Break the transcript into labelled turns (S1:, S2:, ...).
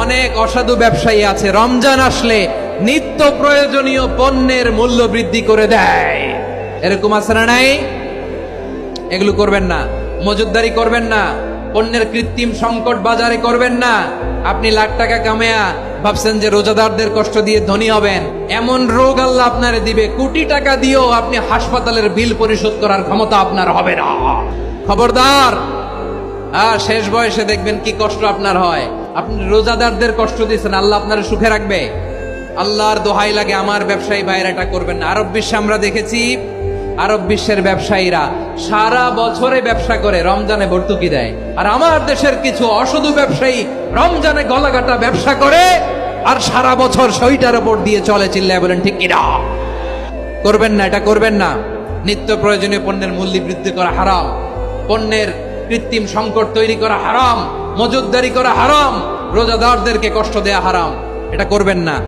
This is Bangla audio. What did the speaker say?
S1: অনেক অসাধু ব্যবসায়ী আছে রমজান আসলে নিত্য প্রয়োজনীয় পণ্যের মূল্য বৃদ্ধি করে দেয়। এরকম আছে না নাই? এগুলো করবেন না, মজুতদারি করবেন না, পণ্যের কৃত্রিম সংকট বাজারে করবেন না। আপনি লাখ টাকা কামায়া ভাবছেন যে রোজাদারদের কষ্ট দিয়ে ধনী হবেন, এমন রোগ আল্লাহ আপনারে দিবে, কোটি টাকা দিয়েও আপনি হাসপাতালের বিল পরিশোধ করার ক্ষমতা আপনার হবে না। খবরদার। শেষ বয়সে দেখবেন কি কষ্ট আপনার হয়। আপনি রোজাদারদের কষ্ট দিচ্ছেন, আল্লাহ আপনার সুখে রাখবে? আল্লাহর দোহাই লাগে আমার ব্যবসায়ী ভাইরা এটা করবেন না। আরব বিশ্বে আমরা দেখেছি, আরব বিশ্বের ব্যবসায়ীরা সারা বছরে ব্যবসা করে, রমজানে ভর্তুকি দেয়। আর আমার দেশের কিছু অসাধু ব্যবসায়ী রমজানে গলাকাটা ব্যবসা করে আর সারা বছর সইটার উপর দিয়ে চলে। চিল্লায় বলেন ঠিক কিনা? করবেন না, এটা করবেন না। নিত্য প্রয়োজনীয় পণ্যের মূল্য বৃদ্ধি করা হারাম, পণ্যের কৃত্রিম সংকট তৈরি করা হারাম, মজুতদারি করা হারাম, রোজাদারদেরকে কষ্ট দেয়া হারাম। এটা করবেন না।